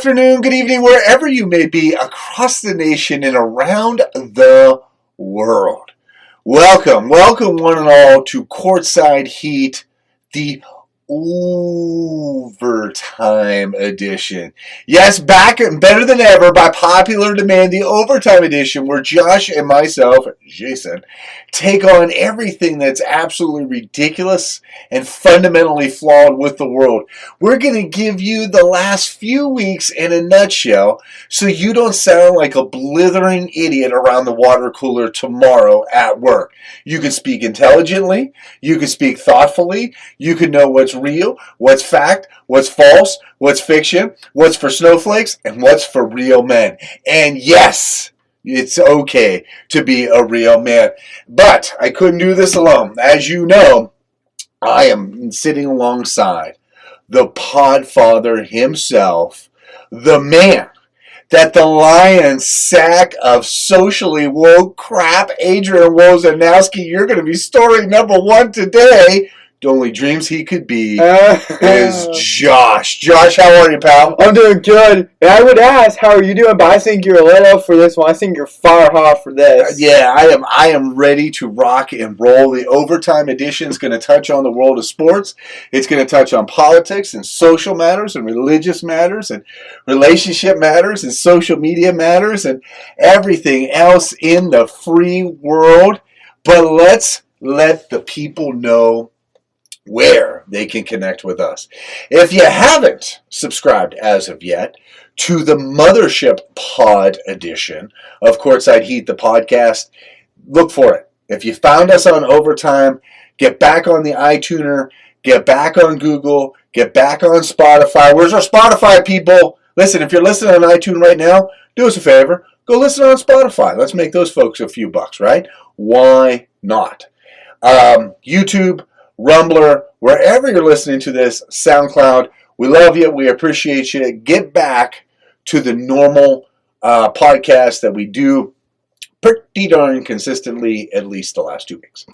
afternoon, good evening, wherever you may be across the nation and around the world. Welcome one and all to Courtside Heat, the Overtime Edition. Yes, back and better than ever by popular demand, the Overtime Edition, where Josh and myself, Jason, take on everything that's absolutely ridiculous and fundamentally flawed with the world. We're going to give you the last few weeks in a nutshell so you don't sound like a blithering idiot around the water cooler tomorrow at work. You can speak intelligently, you can speak thoughtfully, you can know what's real, what's fact, what's false, what's fiction, what's for snowflakes, and what's for real men. And yes, it's okay to be a real man. But I couldn't do this alone. As you know, I am sitting alongside the podfather himself, the man that the lion's sack of socially woke crap, Adrian Wojnarowski, you're going to be story number one today. The only dreams he could be is Josh. Josh, how are you, pal? I'm doing good. And I would ask, how are you doing? But I think you're a little for this one. I think you're far hot for this. Yeah, I am ready to rock and roll. The Overtime Edition is going to touch on the world of sports. It's going to touch on politics and social matters and religious matters and relationship matters and social media matters and everything else in the free world. But let's let the people know where they can connect with us. If you haven't subscribed as of yet to the Mothership Pod edition of Courtside Heat, the podcast, look for it. If you found us on Overtime, get back on the iTuner, get back on Google, get back on Spotify. Where's our Spotify people? Listen, if you're listening on iTunes right now, do us a favor. Go listen on Spotify. Let's make those folks a few bucks, right? Why not? YouTube, Rumbler, wherever you're listening to this, SoundCloud, we love you, we appreciate you. Get back to the normal podcast that we do pretty darn consistently, at least the last 2 weeks.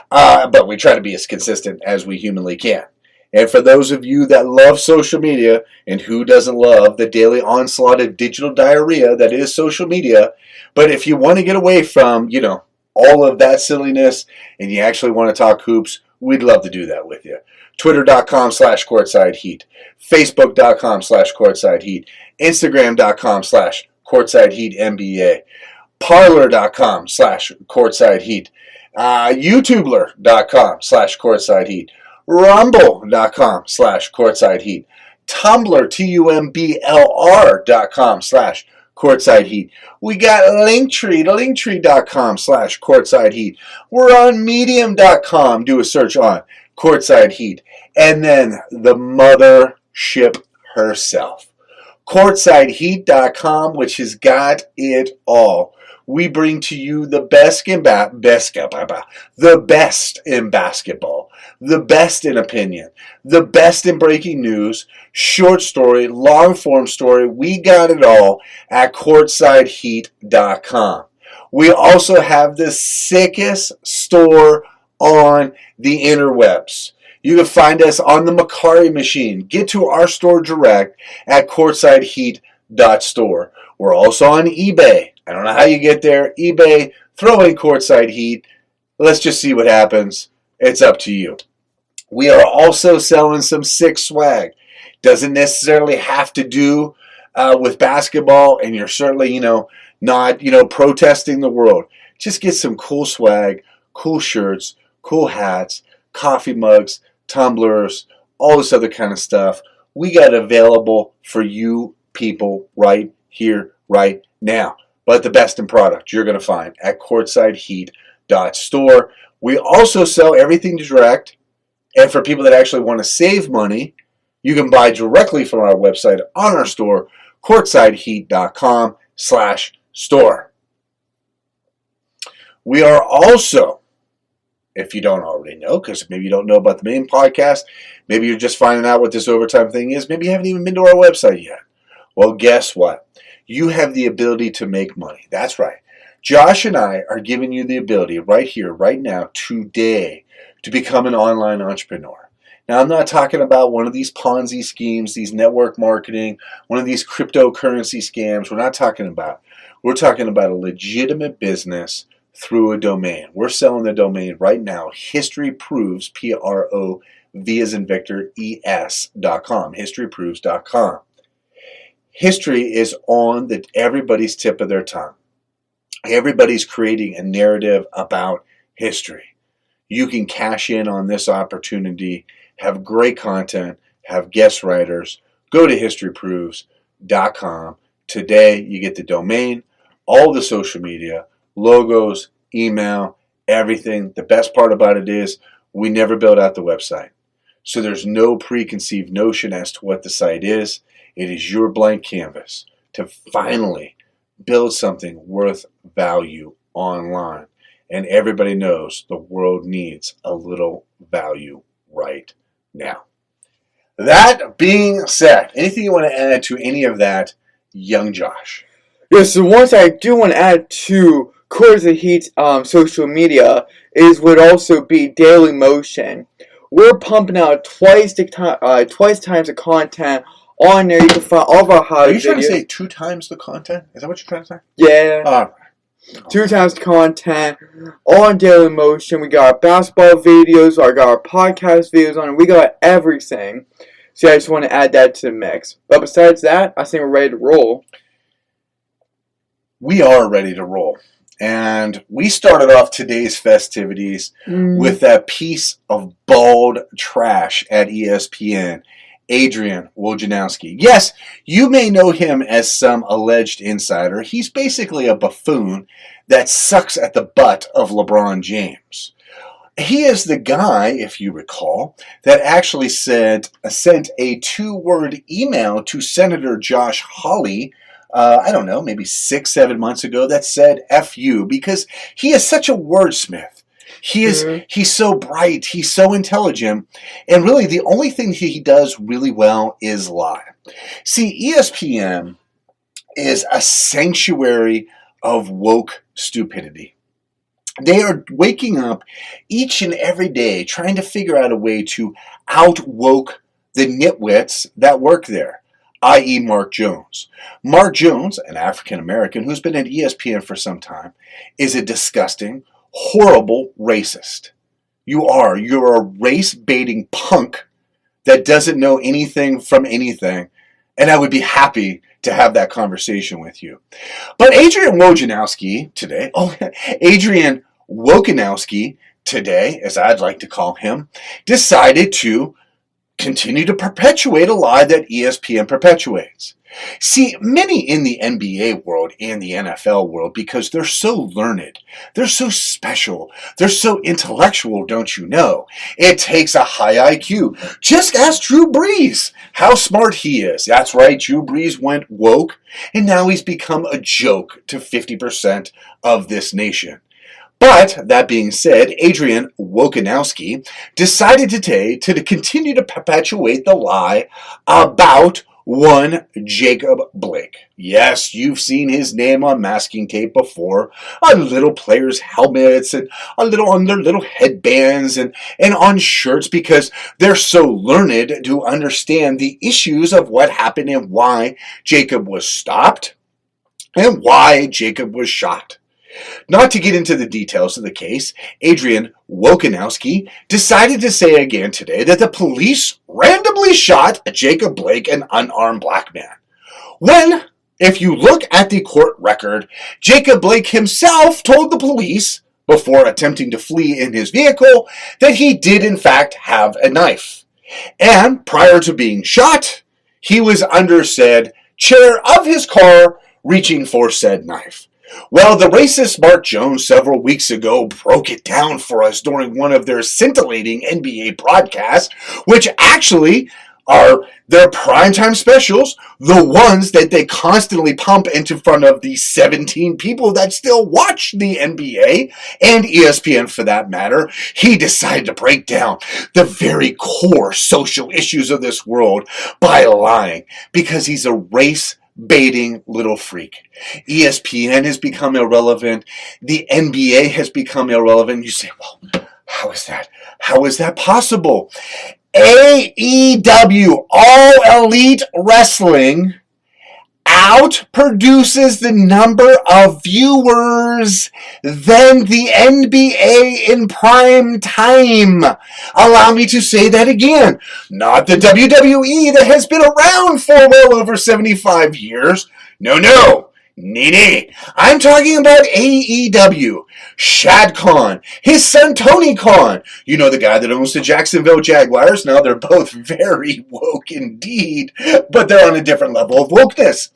But we try to be as consistent as we humanly can. And for those of you that love social media, and who doesn't love the daily onslaught of digital diarrhea that is social media, but if you want to get away from, all of that silliness, and you actually want to talk hoops, we'd love to do that with you. Twitter.com/CourtsideHeat. Facebook.com/CourtsideHeat. Instagram.com/CourtsideHeatNBA. Parlor.com/CourtsideHeat. YouTuber.com/CourtsideHeat. Rumble.com/CourtsideHeat. Tumblr, TUMBLR.com/CourtsideHeat. We got Linktree, linktree.com/CourtsideHeat. We're on Medium.com. Do a search on Courtside Heat. And then the mothership herself, CourtsideHeat.com, which has got it all. We bring to you the best in basketball, the best in opinion, the best in breaking news, short story, long form story. We got it all at CourtsideHeat.com. We also have the sickest store on the interwebs. You can find us on the Macari machine. Get to our store direct at CourtsideHeat.store. We're also on eBay. I don't know how you get there. eBay, throw in Courtside Heat. Let's just see what happens. It's up to you. We are also selling some sick swag. Doesn't necessarily have to do with basketball, and you're certainly, not, protesting the world. Just get some cool swag, cool shirts, cool hats, coffee mugs, tumblers, all this other kind of stuff. We got available for you people right here, right now. But the best in product you're going to find at CourtsideHeat.store. We also sell everything direct. And for people that actually want to save money, you can buy directly from our website on our store, CourtsideHeat.com/store. We are also, if you don't already know, because maybe you don't know about the main podcast, maybe you're just finding out what this overtime thing is, maybe you haven't even been to our website yet. Well, guess what? You have the ability to make money. That's right. Josh and I are giving you the ability right here, right now, today, to become an online entrepreneur. Now, I'm not talking about one of these Ponzi schemes, these network marketing, one of these cryptocurrency scams. We're talking about a legitimate business through a domain. We're selling the domain right now, History Proves, P-R-O-V as in Victor, E-S.com, historyproves.com. History is on everybody's tip of their tongue. Everybody's creating a narrative about history. You can cash in on this opportunity, have great content, have guest writers. Go to historyproves.com. Today, you get the domain, all the social media, logos, email, everything. The best part about it is we never build out the website. So there's no preconceived notion as to what the site is. It is your blank canvas to finally build something worth value online. And everybody knows the world needs a little value right now. That being said, anything you want to add to any of that, young Josh? Yes, so one thing I do want to add to CourtSideHeat's social media would also be Daily Motion. We're pumping out twice times the content on there. You can find all of our highlight videos. Are you trying to say 2 times the content? Is that what you're trying to say? Yeah. 2 times the content on Daily Motion. We got our basketball videos, we got our podcast videos on it. We got everything. So I just want to add that to the mix. But besides that, I think we're ready to roll. We are ready to roll. And we started off today's festivities with that piece of bald trash at ESPN, Adrian Wojnarowski. Yes, you may know him as some alleged insider. He's basically a buffoon that sucks at the butt of LeBron James. He is the guy, if you recall, that actually sent a 2-word email to Senator Josh Hawley, I don't know, maybe 6-7 months ago, that said F you, because he is such a wordsmith. He's so bright, he's so intelligent, and really the only thing he does really well is lie. See, ESPN is a sanctuary of woke stupidity. They are waking up each and every day trying to figure out a way to out-woke the nitwits that work there, i.e. Mark Jones. Mark Jones, an African-American who's been at ESPN for some time, is a disgusting, horrible racist. You're a race-baiting punk that doesn't know anything from anything, and I would be happy to have that conversation with you. But Adrian Wojnarowski today, as I'd like to call him, decided to continue to perpetuate a lie that ESPN perpetuates. See, many in the NBA world and the NFL world, because they're so learned, they're so special, they're so intellectual, don't you know? It takes a high IQ. Just ask Drew Brees how smart he is. That's right, Drew Brees went woke, and now he's become a joke to 50% of this nation. But, that being said, Adrian Wojnarowski decided today to continue to perpetuate the lie about one Jacob Blake. Yes, you've seen his name on masking tape before, on little players' helmets and on their little headbands and on shirts, because they're so learned to understand the issues of what happened and why Jacob was stopped and why Jacob was shot. Not to get into the details of the case, Adrian Wojnarowski decided to say again today that the police randomly shot Jacob Blake, an unarmed black man. When, if you look at the court record, Jacob Blake himself told the police, before attempting to flee in his vehicle, that he did in fact have a knife. And prior to being shot, he was under said chair of his car reaching for said knife. Well, the racist Mark Jones several weeks ago broke it down for us during one of their scintillating NBA broadcasts, which actually are their primetime specials, the ones that they constantly pump into front of the 17 people that still watch the NBA and ESPN for that matter. He decided to break down the very core social issues of this world by lying, because he's a race-baiting little freak. ESPN has become irrelevant. The NBA has become irrelevant. You say, well, how is that? How is that possible? AEW, All Elite Wrestling, outproduces the number of viewers than the NBA in prime time. Allow me to say that again. Not the WWE that has been around for well over 75 years. No. Nee. I'm talking about AEW. Shad Khan, his son Tony Khan. You know, the guy that owns the Jacksonville Jaguars. Now, they're both very woke indeed, but they're on a different level of wokeness.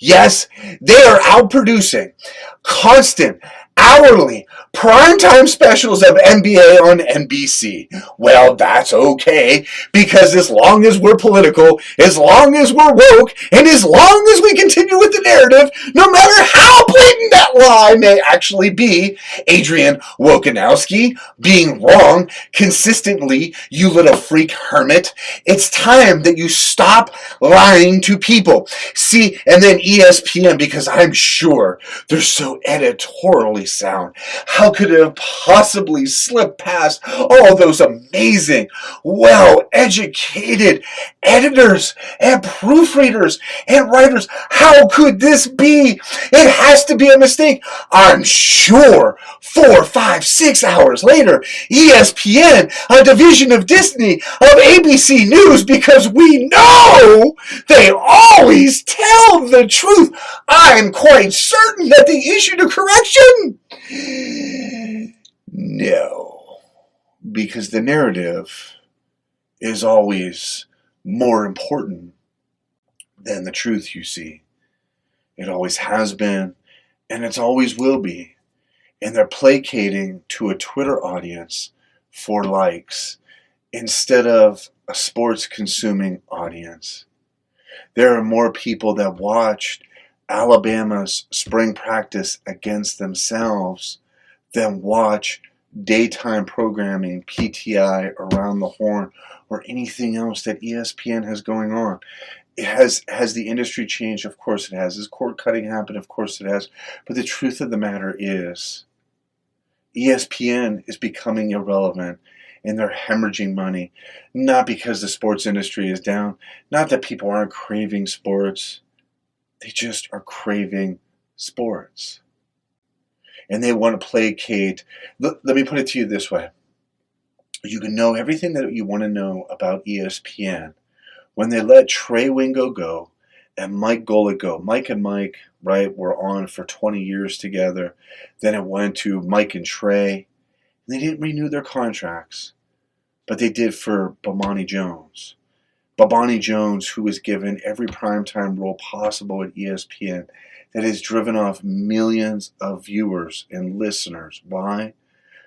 Yes, they are outproducing constant, hourly, primetime specials of NBA on NBC. Well, that's okay, because as long as we're political, as long as we're woke, and as long as we continue with the narrative, no matter how blatant that lie may actually be, Adrian Wokanowski being wrong consistently, you little freak hermit, it's time that you stop lying to people. See, and then ESPN, because I'm sure they're so editorially sound. How could it have possibly slipped past all those amazing, well-educated editors and proofreaders and writers? How could this be? It has to be a mistake. I'm sure 4, 5, 6 hours later, ESPN, a division of Disney, of ABC News, because we know they always tell the truth. I'm quite certain that they issued a correction. No, because the narrative is always more important than the truth, you see. It always has been, and it always will be. And they're placating to a Twitter audience for likes instead of a sports-consuming audience. There are more people that watched Alabama's spring practice against themselves than watch daytime programming, PTI, Around the Horn, or anything else that ESPN has going on. It has the industry changed? Of course it has. Has cord cutting happened? Of course it has. But the truth of the matter is, ESPN is becoming irrelevant, and they're hemorrhaging money. Not because the sports industry is down, not that people aren't craving sports. They just are craving sports. And they want to placate. Let me put it to you this way. You can know everything that you want to know about ESPN when they let Trey Wingo go and Mike Golick go. Mike and Mike, right, were on for 20 years together. Then it went to Mike and Trey. And they didn't renew their contracts, but they did for Bomani Jones. Bomani Jones, who was given every primetime role possible at ESPN, that has driven off millions of viewers and listeners. Why?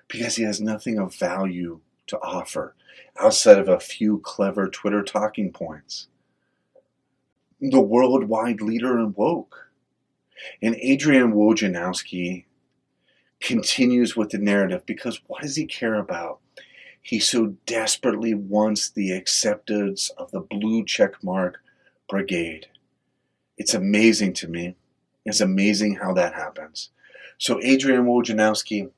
Because he has nothing of value to offer outside of a few clever Twitter talking points. The worldwide leader in woke. And Adrian Wojnarowski continues with the narrative because what does he care about? He so desperately wants the acceptance of the blue checkmark brigade. It's amazing to me. It's amazing how that happens. So Adrian Wojnarowski,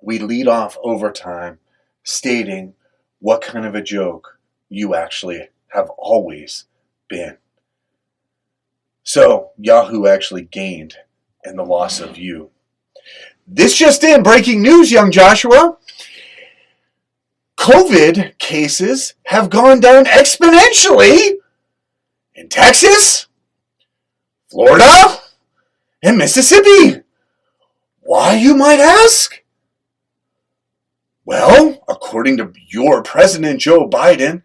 we lead off overtime stating what kind of a joke you actually have always been. So Yahoo actually gained in the loss of you. This just in, breaking news, young Joshua. COVID cases have gone down exponentially in Texas, Florida, and Mississippi. Why, you might ask? Well, according to your President Joe Biden,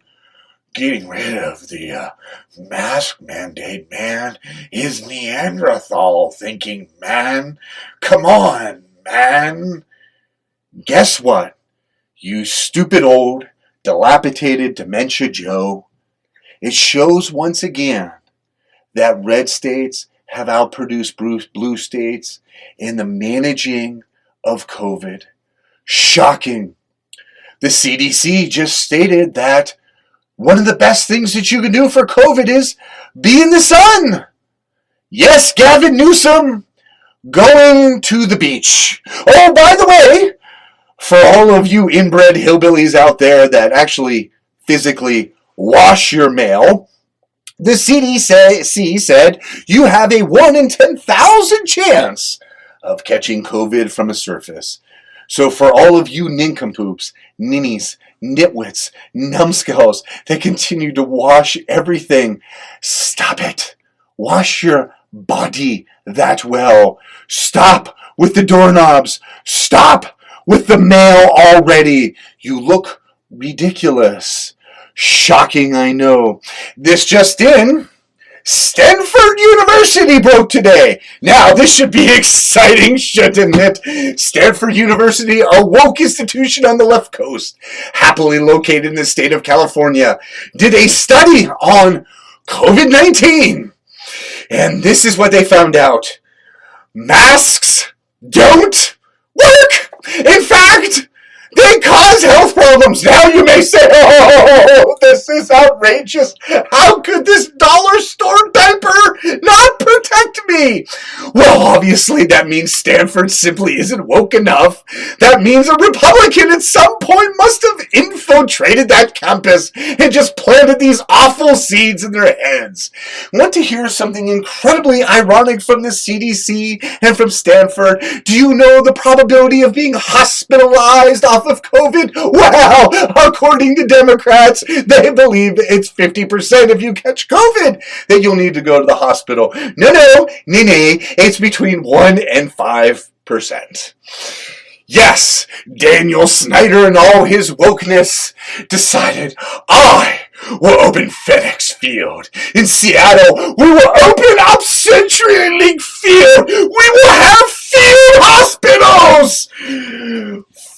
getting rid of the mask mandate, man, is Neanderthal thinking, man. Come on, man. Guess what? You stupid old, dilapidated dementia Joe. It shows once again that red states have outproduced blue states in the managing of COVID. Shocking. The CDC just stated that one of the best things that you can do for COVID is be in the sun. Yes, Gavin Newsom going to the beach. Oh, by the way, for all of you inbred hillbillies out there that actually physically wash your mail, the CDC said you have a 1 in 10,000 chance of catching COVID from a surface. So for all of you nincompoops, ninnies, nitwits, numbskulls that continue to wash everything, stop it. Wash your body that well. Stop with the doorknobs. Stop with the mail already. You look ridiculous. Shocking, I know. This just in. Stanford University broke today. Now, this should be exciting, shouldn't it? Stanford University, a woke institution on the left coast, happily located in the state of California, did a study on COVID-19. And this is what they found out. Masks don't work. In fact, they cause health problems. Now you may say, oh, this is outrageous. How could this dollar store diaper not protect me? Well, obviously that means Stanford simply isn't woke enough. That means a Republican at some point must have infiltrated that campus and just planted these awful seeds in their heads. Want to hear something incredibly ironic from the CDC and from Stanford? Do you know the probability of being hospitalized off of COVID? Well, according to Democrats, they believe it's 50% if you catch COVID that you'll need to go to the hospital. No, it's between 1 and 5%. Yes, Daniel Snyder and all his wokeness decided, I will open FedEx Field in Seattle. We will open up CenturyLink Field. We will have field hospitals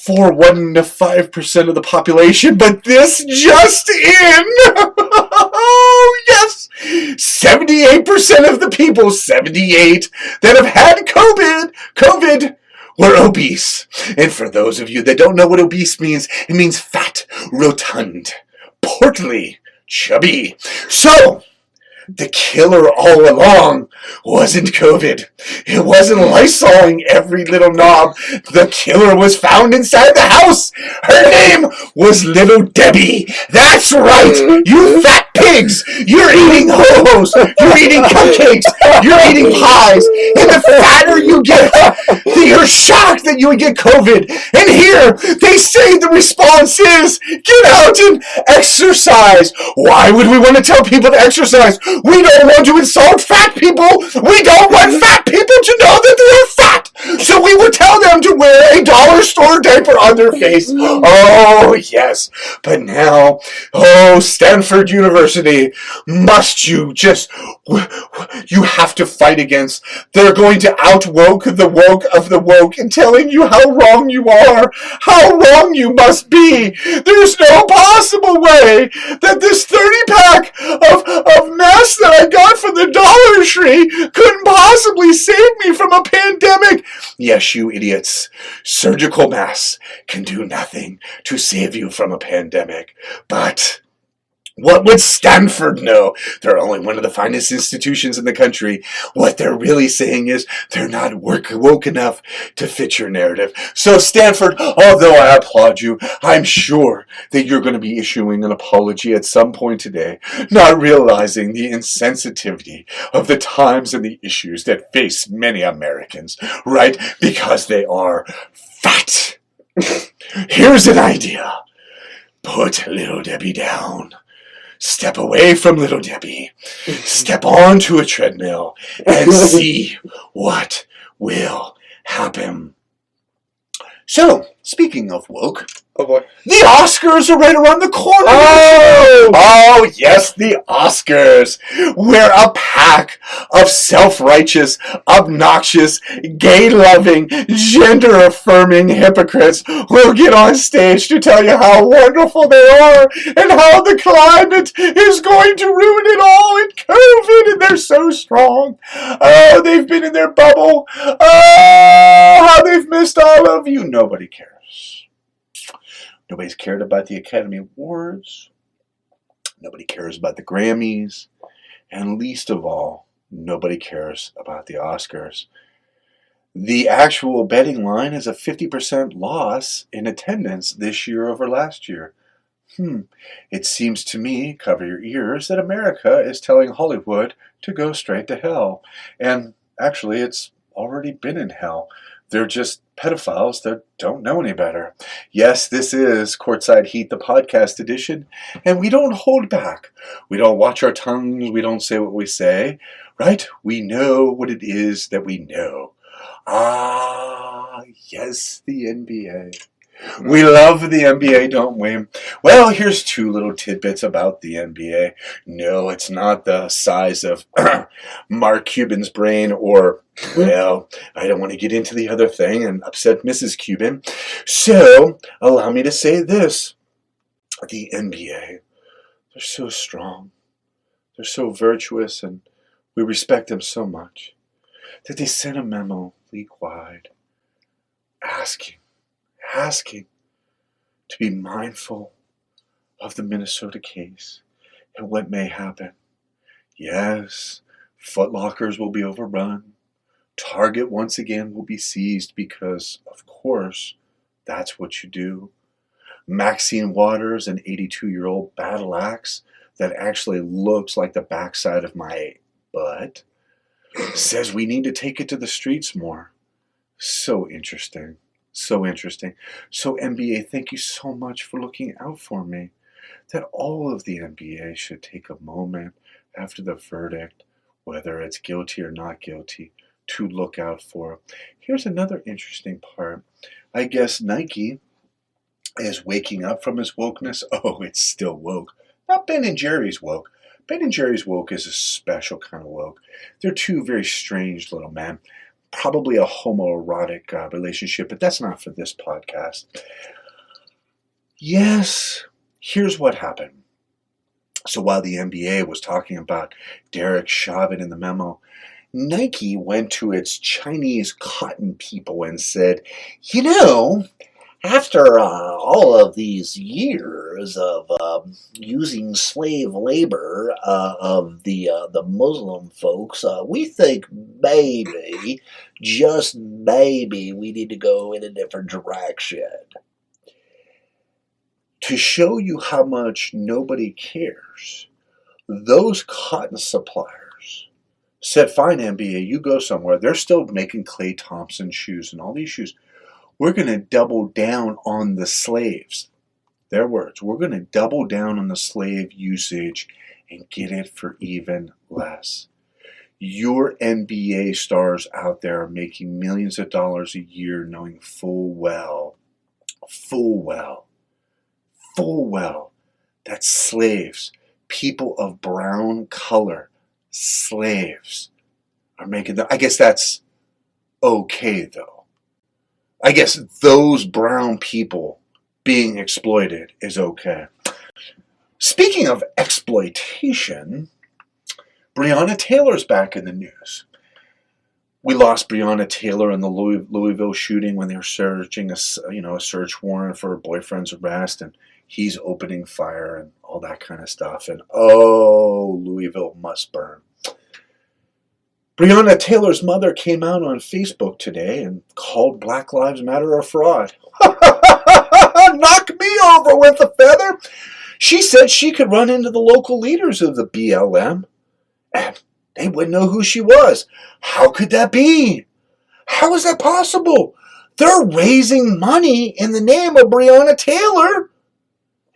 for 1 to 5% of the population. But this just in, oh yes, 78% of the people, 78 that have had COVID were obese. And for those of you that don't know what obese means, it means fat, rotund, portly, chubby. So, the killer all along wasn't COVID. It wasn't Lysoling every little knob. The killer was found inside the house. Her name was Little Debbie. That's right, you fat pigs. You're eating ho-hos. You're eating cupcakes. You're eating pies. And the fatter you get, you're shocked that you would get COVID. And here, they say the response is, get out and exercise. Why would we want to tell people to exercise? We don't want to insult fat people. We don't want fat people to know that they are fat. So we would tell them to wear a dollar store diaper on their face. Oh, yes. But now, oh, Stanford University, must you just, you have to fight against. They're going to out-woke the woke of the woke and telling you how wrong you are, how wrong you must be. There's no possible way that this 30-pack of mess that I got from the Dollar Tree couldn't possibly save me from a pandemic. Yes, you idiots. Surgical masks can do nothing to save you from a pandemic. But what would Stanford know? They're only one of the finest institutions in the country. What they're really saying is they're not woke enough to fit your narrative. So Stanford, although I applaud you, I'm sure that you're going to be issuing an apology at some point today, not realizing the insensitivity of the times and the issues that face many Americans, right? Because they are fat. Here's an idea. Put Little Debbie down. Step away from Little Debbie. Step onto a treadmill and see what will happen. So, speaking of woke, Oh boy. the Oscars are right around the corner. Oh, yes, the Oscars. Where a pack of self-righteous, obnoxious, gay-loving, gender-affirming hypocrites will get on stage to tell you how wonderful they are and how the climate is going to ruin it all and COVID, and they're so strong. Oh, they've been in their bubble. Oh, how they've missed all of you. Nobody cares. Nobody's cared about the Academy Awards. Nobody cares about the Grammys. And least of all, nobody cares about the Oscars. The actual betting line is a 50% loss in attendance this year over last year. It seems to me, cover your ears, that America is telling Hollywood to go straight to hell. And actually, it's already been in hell. They're just pedophiles that don't know any better. Yes, this is Courtside Heat, the podcast edition, and we don't hold back. We don't watch our tongues. We don't say what we say, right? We know what it is that we know. Ah, yes, the NBA. We love the NBA, don't we? Well, here's two little tidbits about the NBA. No, it's not the size of Mark Cuban's brain or, well, I don't want to get into the other thing and upset Mrs. Cuban. So, allow me to say this. The NBA, they're so strong. They're so virtuous, and we respect them so much that they sent a memo league-wide asking to be mindful of the Minnesota case and what may happen. Yes, Foot Lockers will be overrun. Target once again will be seized because, of course, that's what you do. Maxine Waters, an 82-year-old battle axe that actually looks like the backside of my butt, says we need to take it to the streets more. So interesting. So interesting. So NBA, thank you so much for looking out for me. That all of the NBA should take a moment after the verdict, whether it's guilty or not guilty, to look out for. Here's another interesting part. I guess Nike is waking up from his wokeness. Oh, it's still woke. Not Ben and Jerry's woke. Ben and Jerry's woke is a special kind of woke. They're two very strange little men. Probably a homoerotic relationship, but that's not for this podcast. Yes, here's what happened. So while the NBA was talking about Derek Chauvin in the memo, Nike went to its Chinese cotton people and said, you know, after all of these years of using slave labor of the Muslim folks, we think maybe, just maybe, we need to go in a different direction. To show you how much nobody cares, those cotton suppliers said, fine, NBA, you go somewhere. They're still making Klay Thompson shoes and all these shoes. We're going to double down on the slaves. Their words. We're going to double down on the slave usage and get it for even less. Your NBA stars out there are making millions of dollars a year knowing full well that slaves, people of brown color, slaves, are making them. I guess that's okay, though. I guess those brown people being exploited is okay. Speaking of exploitation, Breonna Taylor's back in the news. We lost Breonna Taylor in the Louisville shooting when they were searching a search warrant for her boyfriend's arrest, and he's opening fire and all that kind of stuff. And oh, Louisville must burn. Breonna Taylor's mother came out on Facebook today and called Black Lives Matter a fraud. Knock me over with a feather. She said she could run into the local leaders of the BLM and they wouldn't know who she was. How could that be? How is that possible? They're raising money in the name of Breonna Taylor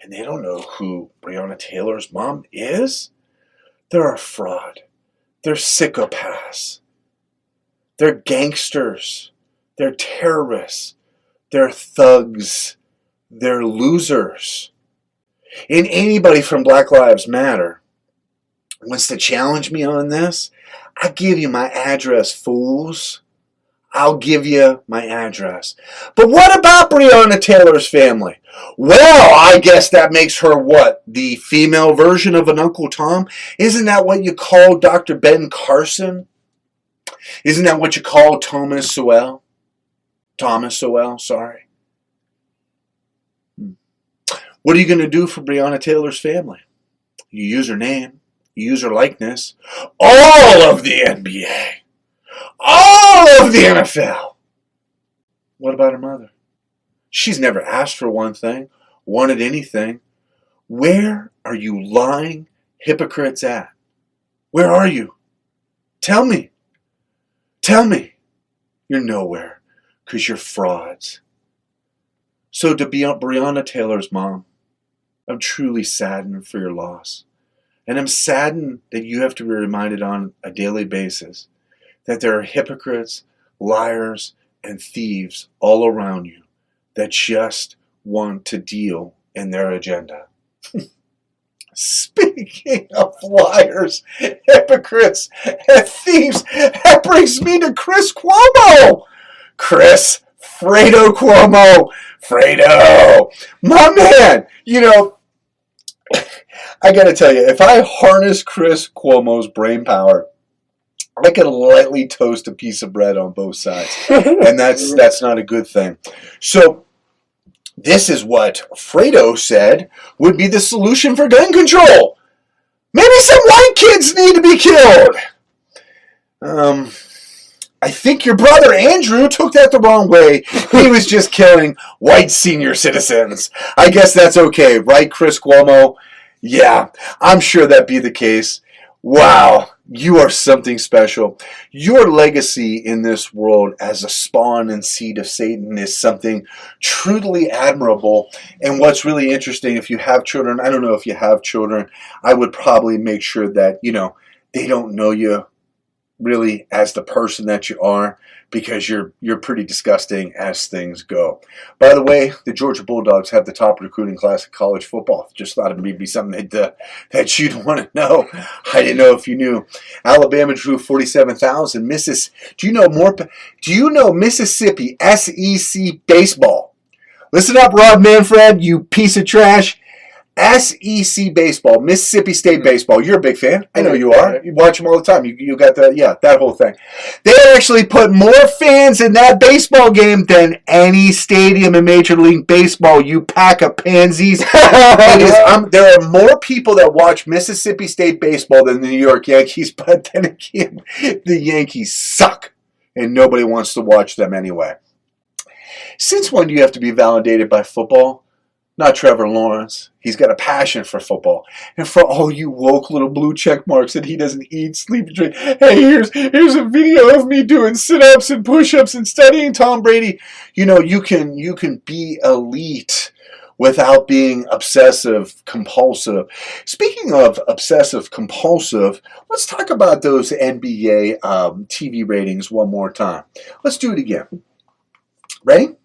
and they don't know who Breonna Taylor's mom is. They're a fraud. They're psychopaths. They're gangsters. They're terrorists. They're thugs. They're losers. And anybody from Black Lives Matter wants to challenge me on this, I'll give you my address, fools. I'll give you my address. But what about Breonna Taylor's family? Well, I guess that makes her what? The female version of an Uncle Tom? Isn't that what you call Dr. Ben Carson? Isn't that what you call Thomas Sowell? Thomas Sowell, sorry. What are you going to do for Breonna Taylor's family? You use her name. You use her likeness. All of the NBA. All of the NFL. What about her mother? She's never asked for one thing, wanted anything. Where are you lying hypocrites at? Where are you? Tell me. Tell me. You're nowhere because you're frauds. So to be Breonna Taylor's mom, I'm truly saddened for your loss. And I'm saddened that you have to be reminded on a daily basis that there are hypocrites, liars, and thieves all around you that just want to deal in their agenda. Speaking of liars, hypocrites, and thieves, that brings me to Chris Cuomo. Chris Fredo Cuomo. Fredo. My man. You know, I got to tell you, if I harness Chris Cuomo's brain power, I could lightly toast a piece of bread on both sides. And that's not a good thing. So, this is what Fredo said would be the solution for gun control. Maybe some white kids need to be killed. I think your brother Andrew took that the wrong way. He was just killing white senior citizens. I guess that's okay, right, Chris Cuomo? Yeah, I'm sure that'd be the case. Wow, you are something special. Your legacy in this world as a spawn and seed of Satan is something truly admirable. And what's really interesting, if you have children, I don't know if you have children, I would probably make sure that, they don't know you really as the person that you are, because you're pretty disgusting as things go. By the way, the Georgia Bulldogs have the top recruiting class of college football. Just thought it would be something that you'd want to know. I didn't know if you knew. Alabama drew 47,000. Do you know Mississippi SEC baseball? Listen up, Rob Manfred, you piece of trash. SEC baseball, Mississippi State baseball. You're a big fan. I know you are. You watch them all the time. You got that whole thing. They actually put more fans in that baseball game than any stadium in Major League Baseball. You pack of pansies. There are more people that watch Mississippi State baseball than the New York Yankees. But then again, the Yankees suck, and nobody wants to watch them anyway. Since when do you have to be validated by football? Not Trevor Lawrence. He's got a passion for football. And for all you woke little blue check marks that he doesn't eat, sleep, and drink. Hey, here's a video of me doing sit-ups and push-ups and studying Tom Brady. You can be elite without being obsessive compulsive. Speaking of obsessive compulsive, let's talk about those NBA TV ratings one more time. Let's do it again. Ready?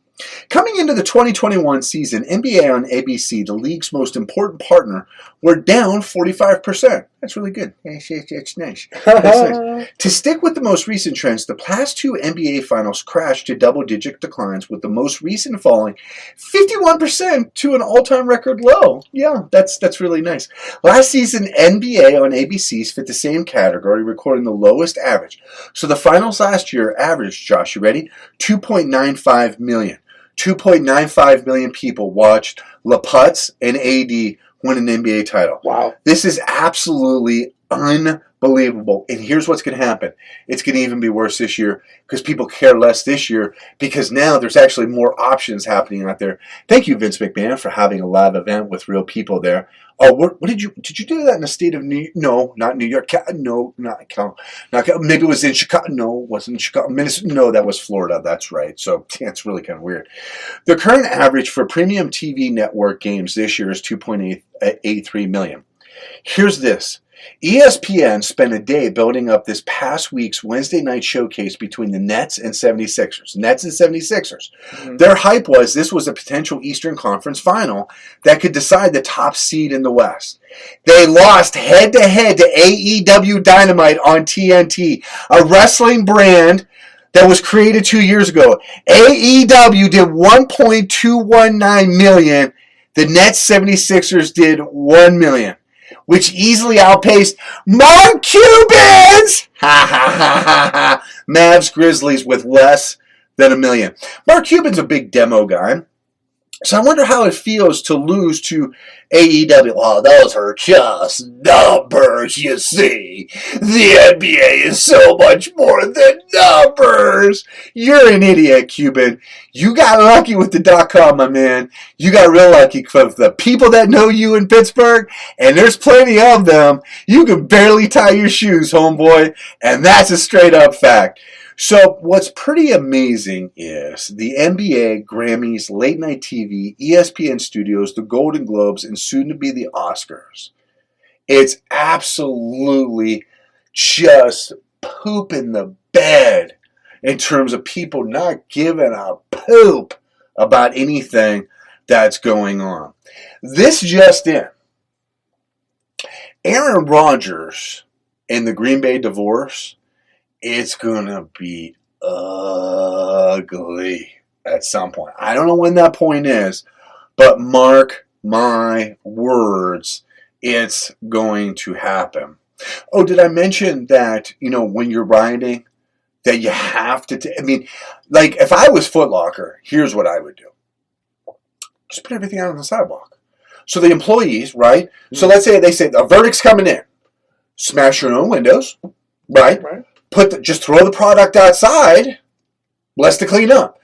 Coming into the 2021 season, NBA on ABC, the league's most important partner, were down 45%. That's really good. It's nice. That's nice. To stick with the most recent trends, the past two NBA finals crashed to double-digit declines, with the most recent falling 51% to an all-time record low. Yeah, that's really nice. Last season, NBA on ABC's fit the same category, recording the lowest average. So the finals last year averaged, Josh, you ready? 2.95 million. 2.95 million people watched LaPutz and AD win an NBA title. Wow. This is absolutely unbelievable. And here's what's going to happen. It's going to even be worse this year because people care less this year because now there's actually more options happening out there. Thank you, Vince McMahon, for having a live event with real people there. Oh, what did you do that in the state of New York? No, not New York. No, not maybe it was in Chicago. No, it wasn't in Chicago. Minnesota. No, that was Florida. That's right. So it's really kind of weird. The current average for premium TV network games this year is 2.83 million. Here's this. ESPN spent a day building up this past week's Wednesday night showcase between the Nets and 76ers. Mm-hmm. Their hype was this was a potential Eastern Conference final that could decide the top seed in the West. They lost head-to-head to AEW Dynamite on TNT, a wrestling brand that was created 2 years ago. AEW did $1.219 million. The Nets 76ers did $1 million. Which easily outpaced Mark Cuban's Mavs Grizzlies with less than $1 million. Mark Cuban's a big demo guy. So I wonder how it feels to lose to AEW. Well, those are just numbers, you see. The NBA is so much more than numbers. You're an idiot, Cuban. You got lucky with the .com, my man. You got real lucky because the people that know you in Pittsburgh, and there's plenty of them, you can barely tie your shoes, homeboy. And that's a straight up fact. So what's pretty amazing is the NBA, Grammys, late night TV, ESPN studios, the Golden Globes, and soon to be the Oscars. It's absolutely just pooping the bed in terms of people not giving a poop about anything that's going on. This just in. Aaron Rodgers and the Green Bay divorce, it's going to be ugly at some point. I don't know when that point is, but mark my words, it's going to happen. Oh, did I mention that, when you're riding, that you have to, like if I was Foot Locker, here's what I would do. Just put everything out on the sidewalk. So the employees, right? Mm-hmm. So let's say they say a verdict's coming in. Smash your own windows, right? Just throw the product outside, less to clean up.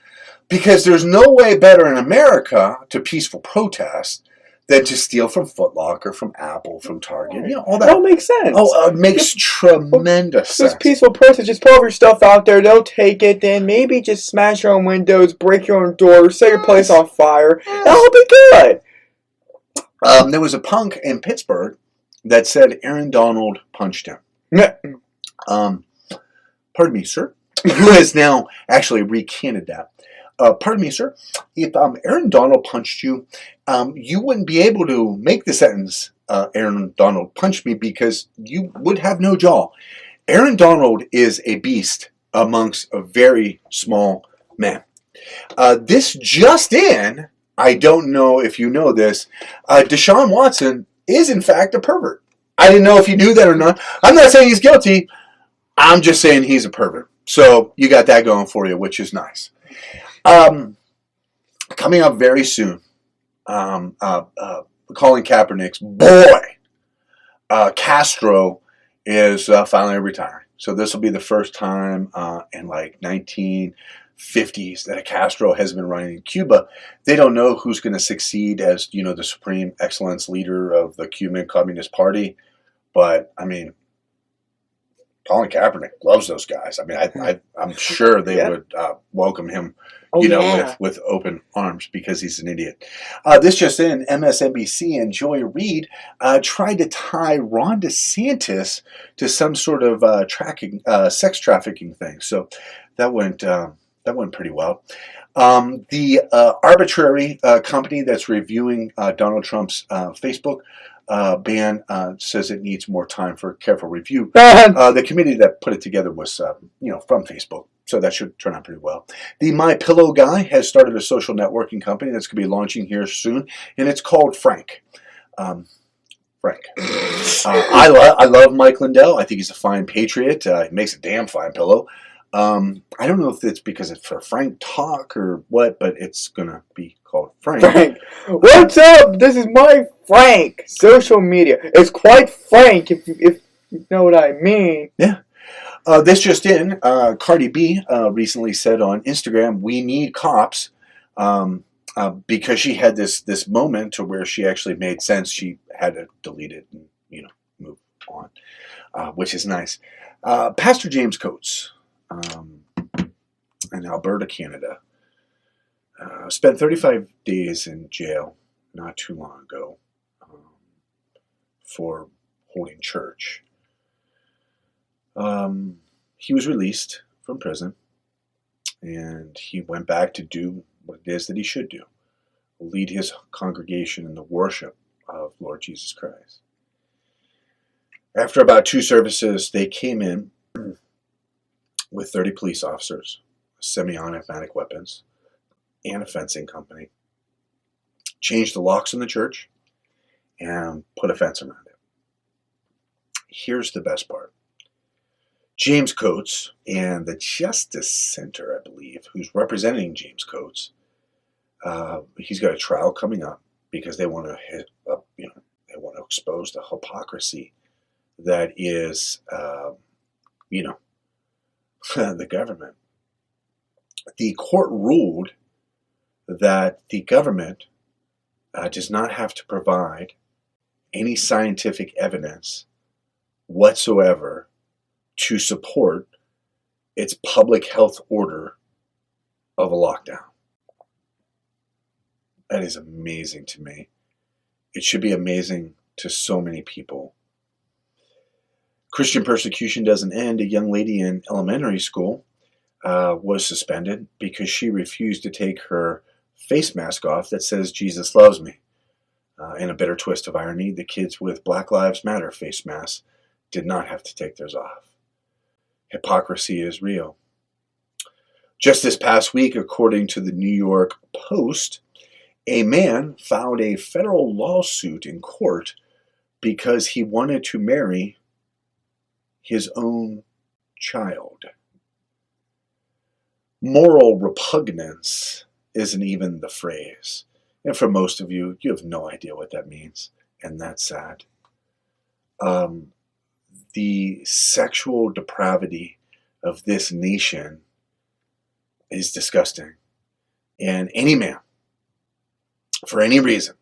Because there's no way better in America to peaceful protest than to steal from Foot Locker, from Apple, from Target. All that. That makes sense. Oh, it makes tremendous sense. This peaceful protest, just put all your stuff out there, they'll take it, then maybe just smash your own windows, break your own doors, set your place on fire. That'll be good. There was a punk in Pittsburgh that said Aaron Donald punched him. Pardon me, sir, who has now actually recanted that. Pardon me, sir, if Aaron Donald punched you, you wouldn't be able to make the sentence, Aaron Donald punched me, because you would have no jaw. Aaron Donald is a beast amongst a very small men. This just in, I don't know if you know this, Deshaun Watson is in fact a pervert. I didn't know if you knew that or not. I'm not saying he's guilty. I'm just saying he's a pervert. So you got that going for you, which is nice. Coming up very soon, Colin Kaepernick's boy, Castro, is finally retiring. So this will be the first time in like 1950s that a Castro has been running in Cuba. They don't know who's going to succeed as, the supreme excellence leader of the Cuban Communist Party. But, Colin Kaepernick loves those guys. I'm sure they would welcome him, with open arms because he's an idiot. This just in, MSNBC and Joy Reid tried to tie Ron DeSantis to some sort of sex trafficking thing. So that went pretty well. The arbitrary company that's reviewing Donald Trump's Facebook ban says it needs more time for careful review. The committee that put it together was, from Facebook, so that should turn out pretty well. The My Pillow guy has started a social networking company that's going to be launching here soon, and it's called Frank. Frank. I love Mike Lindell. I think he's a fine patriot. He makes a damn fine pillow. I don't know if it's because it's for Frank talk or what, but it's going to be called Frank. Frank. What's up? This is my Frank. Social media. It's quite frank, if you know what I mean. Yeah. This just in, Cardi B recently said on Instagram, we need cops, because she had this moment to where she actually made sense. She had to delete it and, move on, which is nice. Pastor James Coates, in Alberta, Canada, spent 35 days in jail not too long ago for holding church. He was released from prison, and he went back to do what it is that he should do, lead his congregation in the worship of Lord Jesus Christ. After about 2 services, they came in with 30 police officers, semi-automatic weapons, and a fencing company, changed the locks in the church, and put a fence around it. Here's the best part. James Coates and the Justice Center, I believe, who's representing James Coates, He's got a trial coming up because they want to they want to expose the hypocrisy that is, the government. The court ruled that the government does not have to provide any scientific evidence whatsoever to support its public health order of a lockdown. That is amazing to me. It should be amazing to so many people. Christian persecution doesn't end. A young lady in elementary school was suspended because she refused to take her face mask off that says Jesus loves me. In a bitter twist of irony, the kids with Black Lives Matter face masks did not have to take theirs off. Hypocrisy is real. Just this past week, according to the New York Post, a man filed a federal lawsuit in court because he wanted to marry his own child. Moral repugnance isn't even the phrase. And for most of you, you have no idea what that means. And that's sad. The sexual depravity of this nation is disgusting. And any man, for any reason,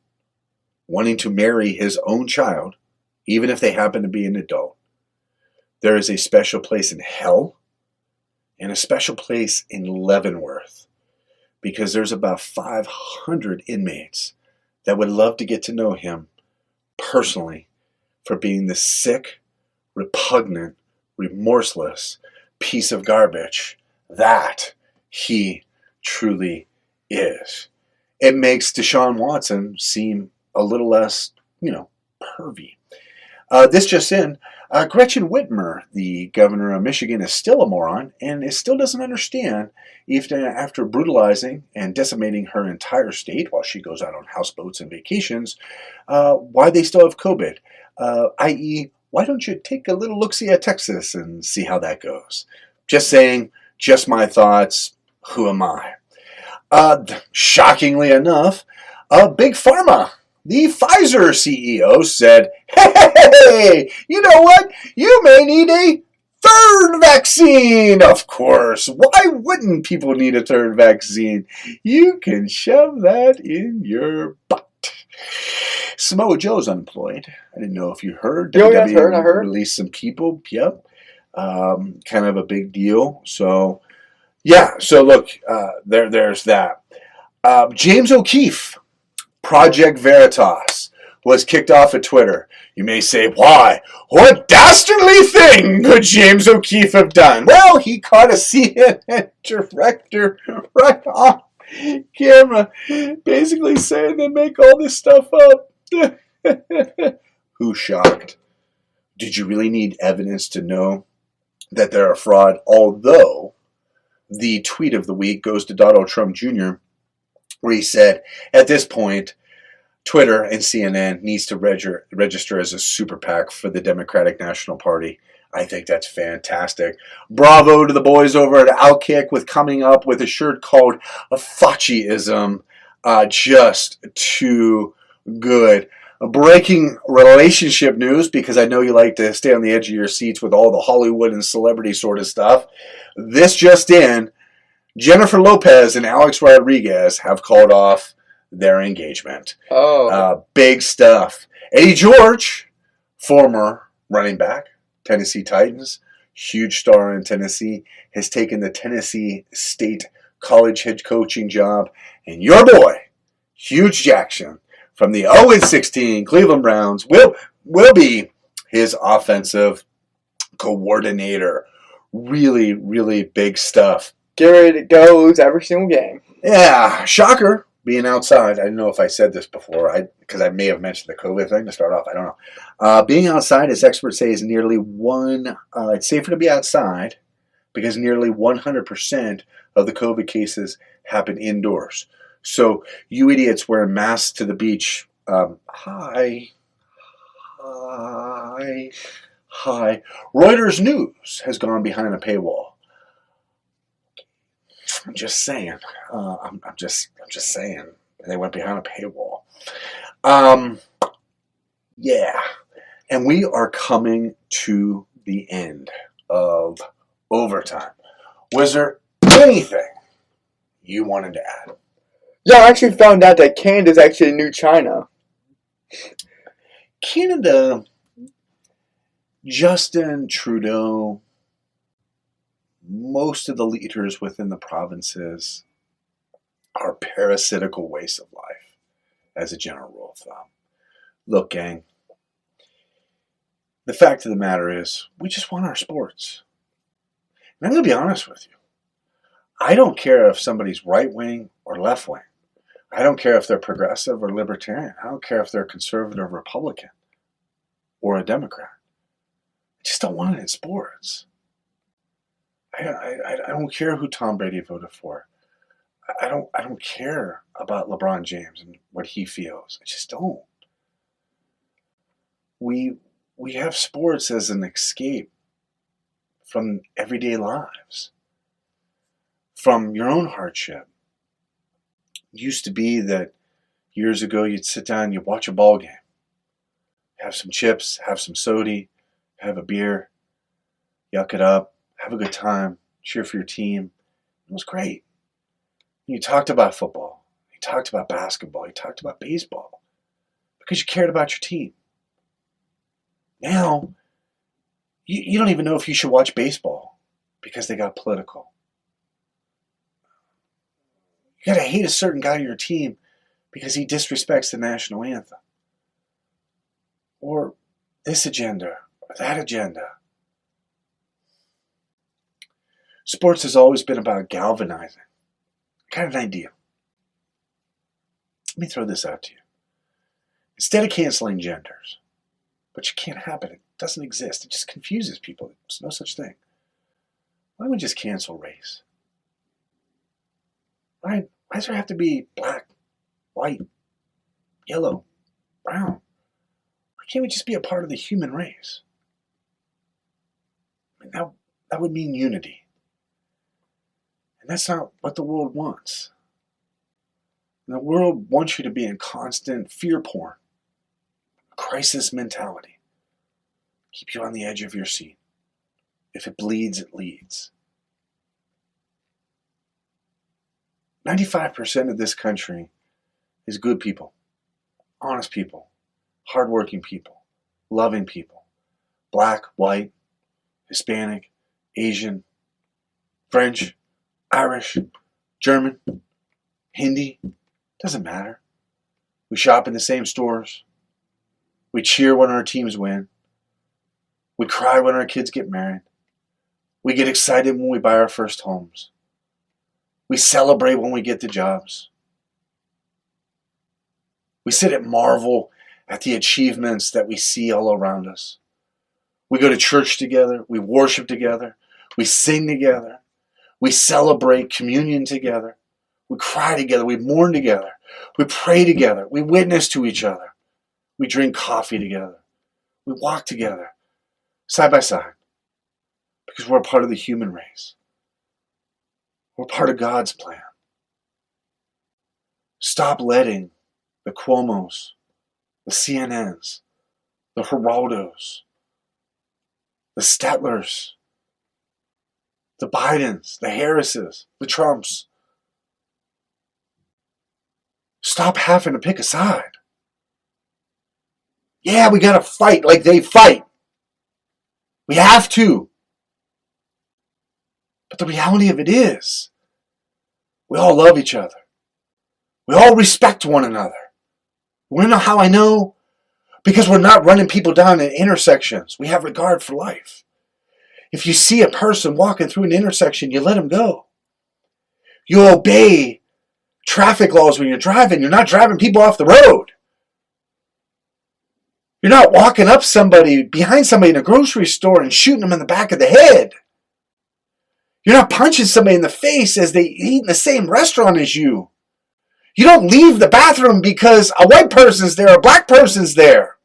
wanting to marry his own child, even if they happen to be an adult, there is a special place in hell and a special place in Leavenworth, because there's about 500 inmates that would love to get to know him personally for being the sick, repugnant, remorseless piece of garbage that he truly is. It makes Deshaun Watson seem a little less, pervy. This just in, Gretchen Whitmer, the governor of Michigan, is still a moron and still doesn't understand, even after brutalizing and decimating her entire state while she goes out on houseboats and vacations, why they still have COVID. I.e., why don't you take a little look-see at Texas and see how that goes? Just saying, just my thoughts. Who am I? Shockingly enough, Big Pharma, the Pfizer CEO, said, hey, you know what? You may need a third vaccine. Of course. Why wouldn't people need a third vaccine? You can shove that in your butt. Samoa Joe's unemployed. I didn't know if you heard. Yo, yes, I heard. Released some people. Yep. Kind of a big deal. So, yeah. So, look, there's that. James O'Keefe, Project Veritas, was kicked off of Twitter. You may say, why? What dastardly thing could James O'Keefe have done? Well, he caught a CNN director right on camera, basically saying they make all this stuff up. Who's shocked? Did you really need evidence to know that they're a fraud? Although the tweet of the week goes to Donald Trump Jr., where he said, at this point, Twitter and CNN needs to register as a super PAC for the Democratic National Party. I think that's fantastic. Bravo to the boys over at Outkick with coming up with a shirt called a Fauciism. Just too good. Breaking relationship news, because I know you like to stay on the edge of your seats with all the Hollywood and celebrity sort of stuff. This just in, Jennifer Lopez and Alex Rodriguez have called off their engagement. Oh. Big stuff. Eddie George, former running back, Tennessee Titans, huge star in Tennessee, has taken the Tennessee State college head coaching job. And your boy, Hugh Jackson, from the 0-16 Cleveland Browns, will be his offensive coordinator. Really, really big stuff. Get ready to go lose every single game. Yeah, shocker. Being outside, I don't know if I said this before, because I may have mentioned the COVID thing to start off. I don't know. Being outside, as experts say, is nearly it's safer to be outside because nearly 100% of the COVID cases happen indoors. So you idiots wearing masks to the beach, hi. Reuters News has gone behind a paywall. I'm just saying. I'm just saying. They went behind a paywall. Um, yeah. And we are coming to the end of overtime. Was there anything you wanted to add? Yeah, I actually found out that Canada's actually a new China. Canada, Justin Trudeau, most of the leaders within the provinces are parasitical waste of life, as a general rule of thumb. Look, gang, the fact of the matter is, we just want our sports. And I'm going to be honest with you. I don't care if somebody's right wing or left wing. I don't care if they're progressive or libertarian. I don't care if they're conservative or Republican or a Democrat. I just don't want it in sports. I don't care who Tom Brady voted for. I don't care about LeBron James and what he feels. I just don't. We have sports as an escape from everyday lives, from your own hardship. It used to be that years ago you'd sit down and you'd watch a ball game, have some chips, have some soda, have a beer, yuck it up, have a good time, cheer for your team. It was great. You talked about football, you talked about basketball, you talked about baseball because you cared about your team. Now, you don't even know if you should watch baseball because they got political. You gotta hate a certain guy on your team because he disrespects the national anthem. Or this agenda, or that agenda. Sports has always been about galvanizing. I got an idea. Let me throw this out to you. Instead of canceling genders, which you can't have it doesn't exist, it just confuses people. There's no such thing. Why don't we just cancel race? Why does there have to be black, white, yellow, brown? Why can't we just be a part of the human race? I mean, that would mean unity. And that's not what the world wants. And the world wants you to be in constant fear porn, crisis mentality. Keep you on the edge of your seat. If it bleeds, it leads. 95% of this country is good people, honest people, hardworking people, loving people, black, white, Hispanic, Asian, French, Irish, German, Hindi, doesn't matter. We shop in the same stores. We cheer when our teams win. We cry when our kids get married. We get excited when we buy our first homes. We celebrate when we get the jobs. We sit and marvel at the achievements that we see all around us. We go to church together. We worship together. We sing together. We celebrate communion together. We cry together. We mourn together. We pray together. We witness to each other. We drink coffee together. We walk together, side by side, because we're a part of the human race. We're part of God's plan. Stop letting the Cuomos, the CNNs, the Geraldos, the Stetlers, the Bidens, the Harrises, the Trumps. Stop having to pick a side. Yeah, we gotta fight like they fight. We have to. But the reality of it is, we all love each other. We all respect one another. You wanna know how I know? Because we're not running people down in intersections. We have regard for life. If you see a person walking through an intersection, you let them go. You obey traffic laws when you're driving. You're not driving people off the road. You're not walking up behind somebody in a grocery store and shooting them in the back of the head. You're not punching somebody in the face as they eat in the same restaurant as you. You don't leave the bathroom because a white person's there, a black person's there.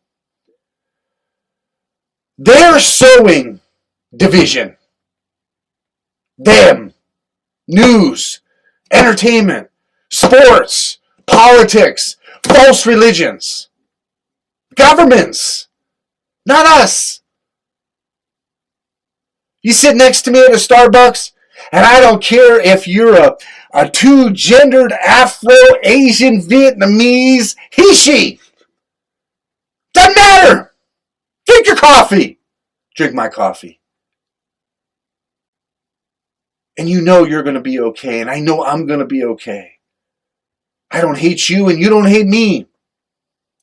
They're sowing division. Them. news, entertainment, sports, politics, false religions, governments, not us. You sit next to me at a Starbucks, and I don't care if you're a two-gendered Afro-Asian Vietnamese he-she. Doesn't matter. Drink your coffee. Drink my coffee. And you know you're going to be okay, and I know I'm going to be okay. I don't hate you, and you don't hate me.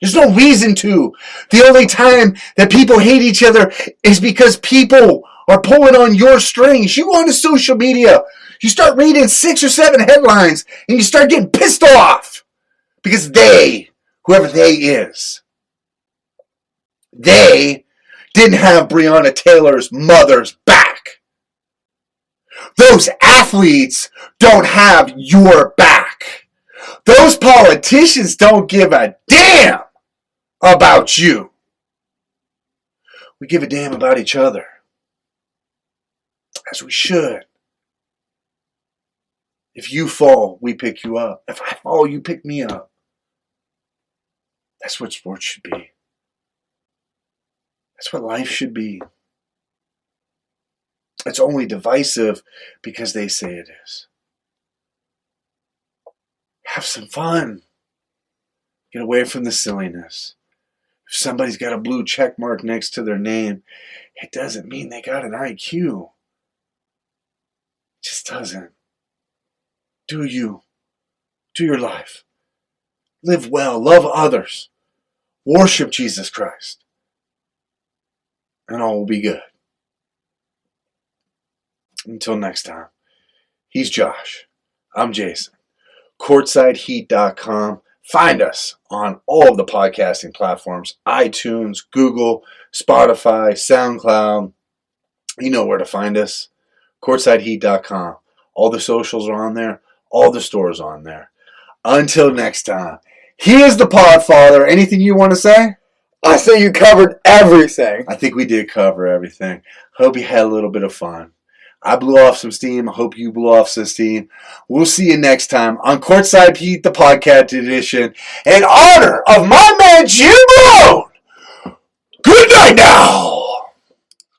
There's no reason to. The only time that people hate each other is because people are pulling on your strings. You go onto social media, you start reading 6 or 7 headlines, and you start getting pissed off because they, whoever they is, they didn't have Breonna Taylor's mother's back. Those athletes don't have your back. Those politicians don't give a damn about you. We give a damn about each other. As we should. If you fall, we pick you up. If I fall, you pick me up. That's what sports should be. That's what life should be. It's only divisive because they say it is. Have some fun. Get away from the silliness. If somebody's got a blue check mark next to their name, it doesn't mean they got an IQ. It just doesn't. Do you. Do your life. Live well. Love others. Worship Jesus Christ. And all will be good. Until next time. He's Josh. I'm Jason. CourtSideHeat.com. Find us on all of the podcasting platforms. iTunes, Google, Spotify, SoundCloud. You know where to find us. CourtSideHeat.com. All the socials are on there. All the stores on there. Until next time. He is the Podfather. Anything you want to say? I say you covered everything. I think we did cover everything. Hope you had a little bit of fun. I blew off some steam. I hope you blew off some steam. We'll see you next time on Courtside Heat, the podcast edition, in honor of my man Jimmy.